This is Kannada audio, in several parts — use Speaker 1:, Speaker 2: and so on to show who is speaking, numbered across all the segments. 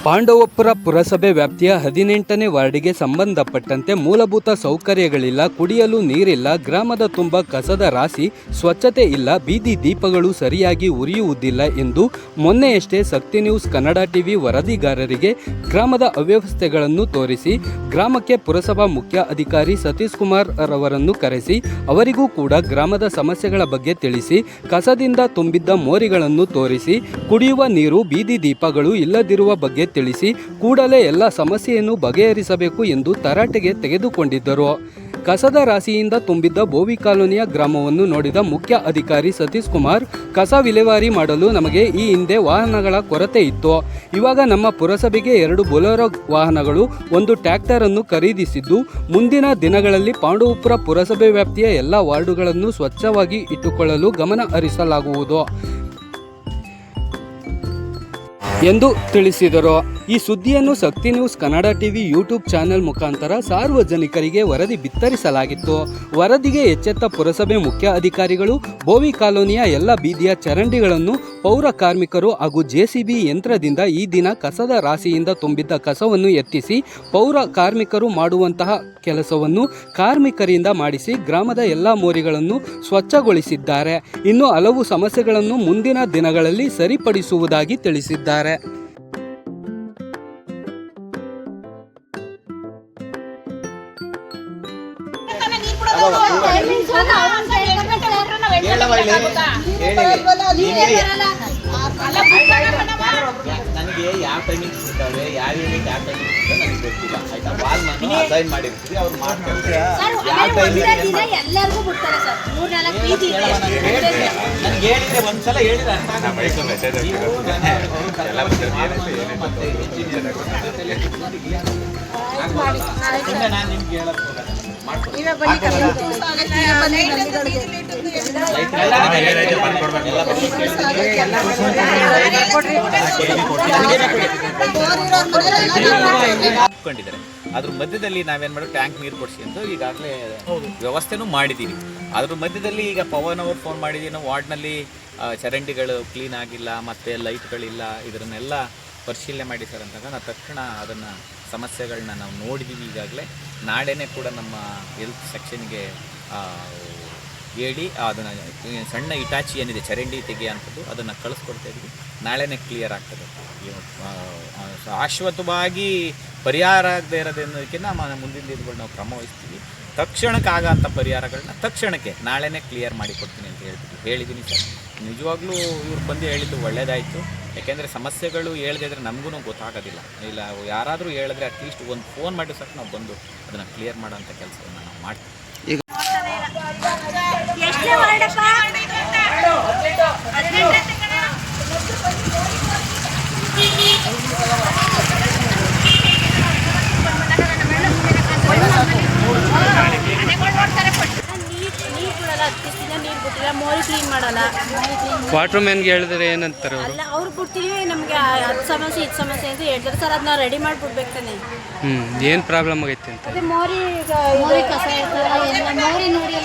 Speaker 1: ಪಾಂಡವಪುರ ಪುರಸಭೆ ವ್ಯಾಪ್ತಿಯ 18ನೇ ವಾರ್ಡಿಗೆ ಸಂಬಂಧಪಟ್ಟಂತೆ ಮೂಲಭೂತ ಸೌಕರ್ಯಗಳಿಲ್ಲ, ಕುಡಿಯಲು ನೀರಿಲ್ಲ, ಗ್ರಾಮದ ತುಂಬ ಕಸದ ರಾಶಿ, ಸ್ವಚ್ಛತೆ ಇಲ್ಲ, ಬೀದಿ ದೀಪಗಳು ಸರಿಯಾಗಿ ಉರಿಯುವುದಿಲ್ಲ ಎಂದು ಮೊನ್ನೆಯಷ್ಟೇ ಶಕ್ತಿ ನ್ಯೂಸ್ ಕನ್ನಡ ಟಿವಿ ವರದಿಗಾರರಿಗೆ ಗ್ರಾಮದ ಅವ್ಯವಸ್ಥೆಗಳನ್ನು ತೋರಿಸಿ ಗ್ರಾಮಕ್ಕೆ ಪುರಸಭಾ ಮುಖ್ಯ ಅಧಿಕಾರಿ ಸತೀಶ್ ಕುಮಾರ್ ರವರನ್ನು ಕರೆಸಿ ಅವರಿಗೂ ಕೂಡ ಗ್ರಾಮದ ಸಮಸ್ಯೆಗಳ ಬಗ್ಗೆ ತಿಳಿಸಿ ಕಸದಿಂದ ತುಂಬಿದ್ದ ಮೋರಿಗಳನ್ನು ತೋರಿಸಿ ಕುಡಿಯುವ ನೀರು, ಬೀದಿ ದೀಪಗಳು ಇಲ್ಲದಿರುವ ಬಗ್ಗೆ ತಿಳಿಸಿ ಕೂಡಲೇ ಎಲ್ಲ ಸಮಸ್ಯೆಯನ್ನು ಬಗೆಹರಿಸಬೇಕು ಎಂದು ತರಾಟೆಗೆ ತೆಗೆದುಕೊಂಡಿದ್ದರು. ಕಸದ ರಾಶಿಯಿಂದ ತುಂಬಿದ್ದ ಬೋವಿ ಕಾಲೋನಿಯ ಗ್ರಾಮವನ್ನು ನೋಡಿದ ಮುಖ್ಯ ಅಧಿಕಾರಿ ಸತೀಶ್ ಕುಮಾರ್, ಕಸ ವಿಲೇವಾರಿ ಮಾಡಲು ನಮಗೆ ಈ ಹಿಂದೆ ವಾಹನಗಳ ಕೊರತೆ ಇತ್ತು. ಇವಾಗ ನಮ್ಮ ಪುರಸಭೆಗೆ 2 ಬೊಲೆರೋ ವಾಹನಗಳು, 1 ಟ್ರ್ಯಾಕ್ಟರ್ ಅನ್ನು ಖರೀದಿಸಿದ್ದು ಮುಂದಿನ ದಿನಗಳಲ್ಲಿ ಪಾಂಡವಪುರ ಪುರಸಭೆ ವ್ಯಾಪ್ತಿಯ ಎಲ್ಲ ವಾರ್ಡುಗಳನ್ನು ಸ್ವಚ್ಛವಾಗಿ ಇಟ್ಟುಕೊಳ್ಳಲು ಗಮನ ಹರಿಸಲಾಗುವುದು ಎಂದು ತಿಳಿಸಿದರು. ಈ ಸುದ್ದಿಯನ್ನು Shakti news Kannada TV YouTube channel ಮುಖಾಂತರ ಸಾರ್ವಜನಿಕರಿಗೆ ವರದಿ ಬಿತ್ತರಿಸಲಾಗಿತ್ತು. ವರದಿಗೆ ಎಚ್ಚೆತ್ತ ಪುರಸಭೆ ಮುಖ್ಯ ಅಧಿಕಾರಿಗಳು ಬೋವಿ ಕಾಲೋನಿಯ ಎಲ್ಲ ಬೀದಿಯ ಚರಂಡಿಗಳನ್ನು ಪೌರ ಕಾರ್ಮಿಕರು ಹಾಗೂ ಜೆಸಿಬಿ ಯಂತ್ರದಿಂದ ಈ ದಿನ ಕಸದ ರಾಶಿಯಿಂದ ತುಂಬಿದ್ದ ಕಸವನ್ನು ಎತ್ತಿಸಿ ಪೌರ ಕಾರ್ಮಿಕರು ಮಾಡುವಂತಹ ಕೆಲಸವನ್ನು ಕಾರ್ಮಿಕರಿಂದ ಮಾಡಿಸಿ ಗ್ರಾಮದ ಎಲ್ಲ ಮೋರಿಗಳನ್ನು ಸ್ವಚ್ಛಗೊಳಿಸಿದ್ದಾರೆ. ಇನ್ನು ಹಲವು ಸಮಸ್ಯೆಗಳನ್ನು ಮುಂದಿನ ದಿನಗಳಲ್ಲಿ ಸರಿಪಡಿಸುವುದಾಗಿ ತಿಳಿಸಿದ್ದಾರೆ.
Speaker 2: ನನಗೆ ಯಾವ ಟೈಮಿಂಗ್ ಕೊಡ್ತಾವೆ, ಯಾವ ಯೂನಿಟ್ ಯಾವ ಟೈಮಿಂಗ್ ನನಗೆ ಗೊತ್ತಿಲ್ಲ. ಆಯ್ತಾ, ವಾಲ್ ನಾನು ಅಸೈನ್ ಮಾಡಿರ್ತೀವಿ, ಅವ್ರು ಮಾಡ್ತಾರೆ. ಯಾವ ಟೈಮಿಂಗ್ ನನಗೆ ಹೇಳಿದ್ರೆ ಒಂದ್ಸಲ ಹೇಳಿದ್ರೆ ನಾನು ನಿಮ್ಗೆ ಹೇಳಕ್ ಕೊಂಡಿದ್ದಾರೆ. ಅದ್ರ ಮಧ್ಯದಲ್ಲಿ ನಾವೇನ್ ಮಾಡೋದು, ಟ್ಯಾಂಕ್ ನೀರು ಕೊಡಿಸಿ ಅಂತ ಈಗಾಗಲೇ ವ್ಯವಸ್ಥೆನೂ ಮಾಡಿದ್ದೀವಿ. ಅದ್ರ ಮಧ್ಯದಲ್ಲಿ ಈಗ ಪವನ್ ಅವರು ಫೋನ್ ಮಾಡಿದ್ದೀವಿ, ನಾವು ವಾರ್ಡ್ನಲ್ಲಿ ಚರಂಡಿಗಳು ಕ್ಲೀನ್ ಆಗಿಲ್ಲ, ಮತ್ತು ಲೈಟ್ಗಳಿಲ್ಲ, ಇದನ್ನೆಲ್ಲ ಪರಿಶೀಲನೆ ಮಾಡಿ ಸರ್ ಅಂದಾಗ ನಾವು ತಕ್ಷಣ ಅದನ್ನು ಸಮಸ್ಯೆಗಳನ್ನ ನಾವು ನೋಡಿದ್ದೀವಿ. ಈಗಾಗಲೇ ನಾಳೆನೇ ಕೂಡ ನಮ್ಮ ಹೆಲ್ತ್ ಸೆಕ್ಷನ್ಗೆ ಹೇಳಿ ಅದನ್ನು ಸಣ್ಣ ಇಟಾಚಿ ಏನಿದೆ ಚರಂಡಿ ತೆಗೆಯುವಂಥದ್ದು ಅದನ್ನು ಕಳಿಸ್ಕೊಡ್ತಾ ಇದ್ವಿ. ನಾಳೆನೇ ಕ್ಲಿಯರ್ ಆಗ್ತದೆ. ಶಾಶ್ವತವಾಗಿ ಪರಿಹಾರ ಆಗದೆ ಇರೋದಕ್ಕಿಂತ ಮುಂದಿನ ದಿನಗಳು ನಾವು ಕ್ರಮ ವಹಿಸ್ತೀವಿ. ತಕ್ಷಣಕ್ಕೆ ಆಗೋಂಥ ಪರಿಹಾರಗಳನ್ನ ತಕ್ಷಣಕ್ಕೆ ನಾಳೆನೇ ಕ್ಲಿಯರ್ ಮಾಡಿಕೊಡ್ತೀನಿ ಅಂತ ಹೇಳಿದ್ದೀನಿ ಸರ್. ನಿಜವಾಗ್ಲೂ ಇವ್ರು ಬಂದು ಹೇಳಿದ್ದು ಒಳ್ಳೆಯದಾಯಿತು. ಯಾಕೆಂದರೆ ಸಮಸ್ಯೆಗಳು ಹೇಳದೇ ಇದ್ರೆ ನಮಗೂ ಗೊತ್ತಾಗೋದಿಲ್ಲ. ಇಲ್ಲ ಯಾರಾದರೂ ಹೇಳಿದ್ರೆ ಅಟ್ಲೀಸ್ಟ್ ಒಂದು ಫೋನ್ ಮಾಡಿ ಸರ್ ನಾವು ಬಂದು ಅದನ್ನು ಕ್ಲಿಯರ್ ಮಾಡೋಂಥ ಕೆಲಸವನ್ನು ನಾವು ಮಾಡ್ತೀವಿ.
Speaker 3: ಮೋರಿ ಕ್ಲೀನ್ ಮಾಡಲ್ಲ.
Speaker 1: ವಾಟರ್ ಮ್ಯಾನ್ಗೆ ಹೇಳಿದ್ರೆ ಏನಂತಾರೆ ಅವರು?
Speaker 3: ಅಲ್ಲ, ಅವ್ರು ಬಿಡ್ತೀವಿ, ನಮಗೆ ಅದು ಸಮಸ್ಯೆ ಇದು ಸಮಸ್ಯೆ ಅಂತ ಹೇಳ್ತಾರೆ ಸರ್. ಅದನ್ನ ರೆಡಿ ಮಾಡಿಬಿಡ್ಬೇಕು ತಾನೆ.
Speaker 1: ಏನು ಪ್ರಾಬ್ಲಮ್ ಆಗೈತೆ ಅಂತ?
Speaker 3: ಅದೇ ಮೋರಿ ಕಸ ಮೋರಿ ನೋಡಿ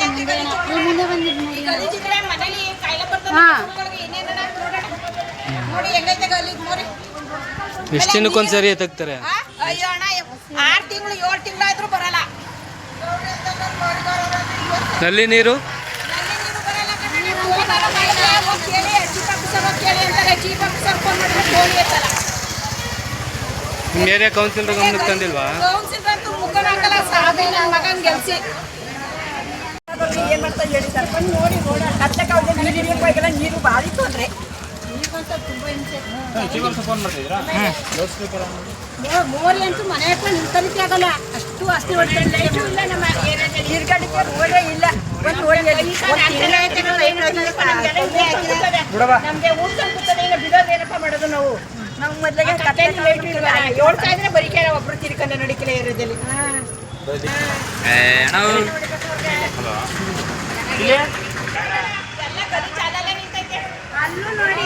Speaker 3: ಮುಂದೆ ಬಂದಿದ್ದು ನೋಡಿ. ಹಾಂ,
Speaker 1: ಎಷ್ಟು ದಿನಕ್ಕೊಂದ್ಸರಿ ತೆಗ್ತಾರೆ?
Speaker 4: 6 ತಿಂಗಳು 7 ತಿಂಗಳಾದ್ರೂ ಬರಲ್ಲ.
Speaker 1: ನಲ್ಲಿ ನೀರು ಏರಿಯಾ ಕೌನ್ಸಿಲರ್ ಗಮನಕ್ಕೆ ತಂದಿಲ್ವಾ?
Speaker 4: ಏನ್ ಮಾಡ್ತಾ ಹೇಳಿ ಸರ್ಪಂಚ್ ನೋಡಿ ನೀರು ಭಾರಿ ತೊಂದ್ರೆ. ಮೋರಿ ಅಂತೂ ಮನೆ ಹತ್ರ ನಿಂತಲಿಕ್ಕೆ ಆಗಲ್ಲ, ಅಷ್ಟು ಅಷ್ಟೇ ಇಲ್ಲ. ನಮ್ಮ ನೀರ್ಗಡಿಗೆ ರೋಡೇ ಇಲ್ಲ. ಒಂದು ನಮ್ಗೆ ಊಟ ಕೂತದೆ, ಈಗ ಬಿಡೋದೇನಪ್ಪ ಮಾಡೋದು ನಾವು. ನಾವು ಮೊದಲಿಗೆ ಹೇಳ್ತಾ ಇದ್ರೆ ಬರೀಕೆ ಒಬ್ರು ತಿರ್ಕೊಂಡ ನಡಿಕೆಲೆ ಇರೋದಲ್ಲಿ. ಎಲ್ಲ ಗಲೀಜ್ ಅಲ್ಲೇ ನಿಂತೈತೆ. ಅಲ್ಲೂ ನೋಡಿ